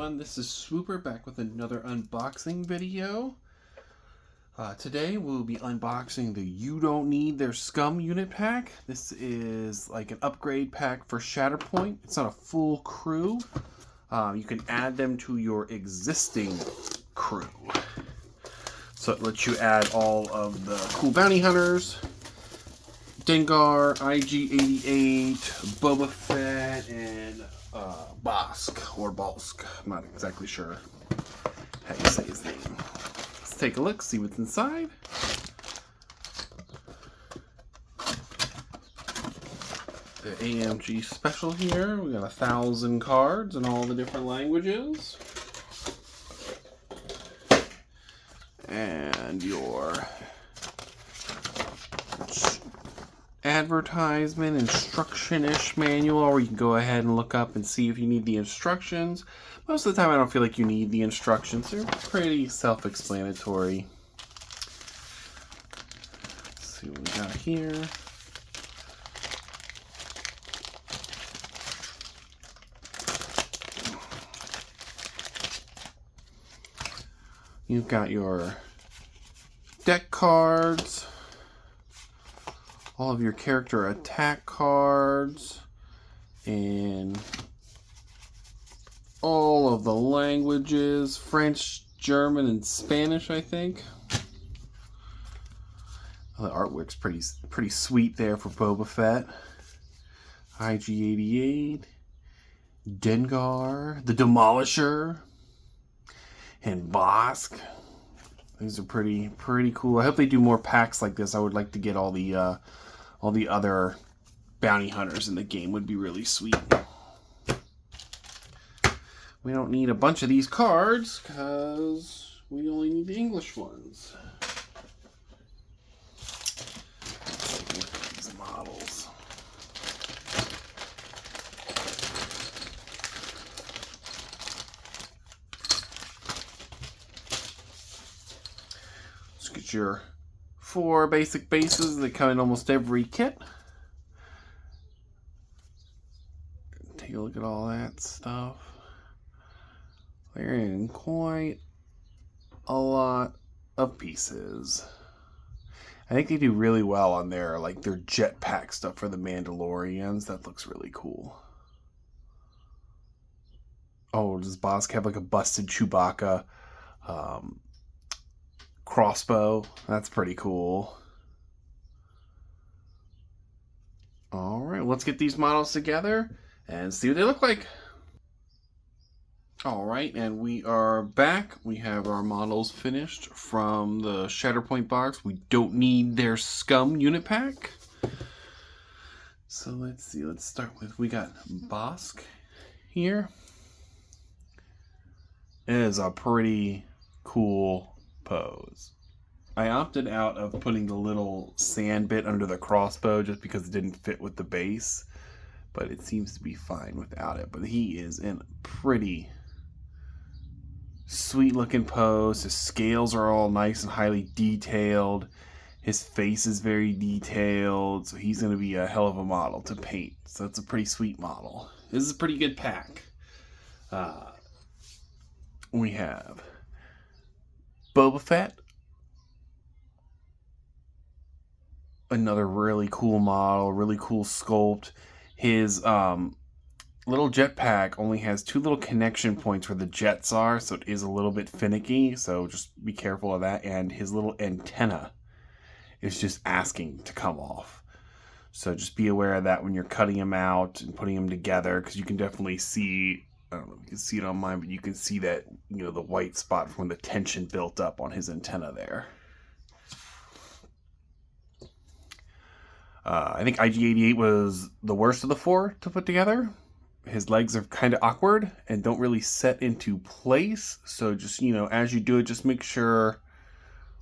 everyone, this is Swooper back with another unboxing video. Today we'll be unboxing the You Don't Need Their Scum unit pack. This is like an upgrade pack for Shatterpoint. It's not a full crew. You can add them to your existing crew. So it lets you add all of the cool bounty hunters. Dengar, IG-88, Boba Fett, and Bosk, or Balsk. I'm not exactly sure how you say his name. Let's take a look, see what's inside. The AMG special here. We got 1,000 cards in all the different languages. And your advertisement instruction-ish manual, or you can go ahead and look up and see if you need the instructions. Most of the time I don't feel like you need the instructions. They're pretty self-explanatory. Let's see what we got here. You've got your deck cards, all of your character attack cards, and all of the languages, French, German, and Spanish, I think. The artwork's pretty sweet there for Boba Fett. IG-88, Dengar, the Demolisher, and Bosk. These are pretty cool. I hope they do more packs like this. I would like to get all the other bounty hunters in the game. Would be really sweet. We don't need a bunch of these cards because we only need the English ones. Let's take a look at these models. Let's get your 4 basic bases. They come in almost every kit. Take a look at all that stuff. They're in quite a lot of pieces. I think they do really well on their jetpack stuff for the Mandalorians. That looks really cool. Oh, does Bosk have like a busted Chewbacca crossbow? That's pretty cool. Alright, let's get these models together and see what they look like. Alright, and we are back. We have our models finished from the Shatterpoint box. We don't need their Scum unit pack. So let's see, let's start with, we got Bosk here. It is a pretty cool pose. I opted out of putting the little sand bit under the crossbow just because it didn't fit with the base, but it seems to be fine without it. But he is in a pretty sweet looking pose. His scales are all nice and highly detailed. His face is very detailed, so he's going to be a hell of a model to paint. So it's a pretty sweet model. This is a pretty good pack. We have Boba Fett, another really cool model, really cool sculpt. His little jetpack only has 2 little connection points where the jets are, so it is a little bit finicky, so just be careful of that. And his little antenna is just asking to come off, so just be aware of that when you're cutting him out and putting them together, because you can definitely see, I don't know if you can see it on mine, but you can see that, you know, the white spot from when the tension built up on his antenna there. I think IG-88 was the worst of the 4 to put together. His legs are kind of awkward and don't really set into place. So just, you know, as you do it, just make sure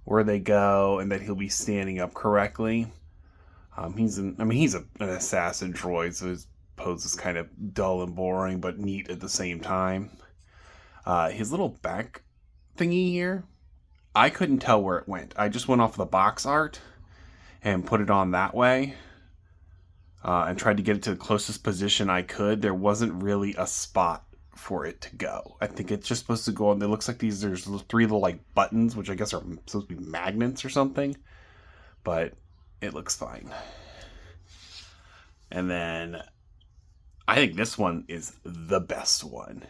where they go and that he'll be standing up correctly. He's an assassin droid, so his pose is kind of dull and boring, but neat at the same time. His little back thingy here, I couldn't tell where it went. I just went off the box art and put it on that way. And tried to get it to the closest position I could. There wasn't really a spot for it to go. I think it's just supposed to go on. It looks like there's 3 little like buttons, which I guess are supposed to be magnets or something, but it looks fine. And then I think this one is the best one.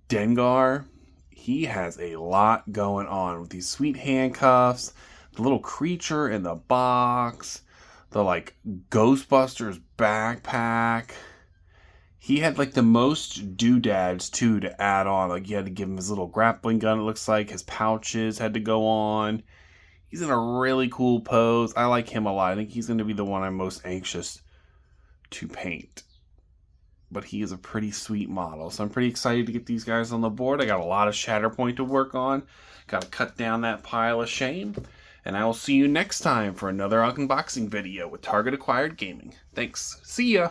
Dengar, he has a lot going on with these sweet handcuffs, the little creature in the box, the like Ghostbusters backpack. He had like the most doodads too to add on. Like you had to give him his little grappling gun, it looks like. His pouches had to go on. He's in a really cool pose. I like him a lot. I think he's going to be the one I'm most anxious to paint. But he is a pretty sweet model. So I'm pretty excited to get these guys on the board. I got a lot of Shatterpoint to work on. Got to cut down that pile of shame. And I will see you next time for another unboxing video with Target Acquired Gaming. Thanks. See ya.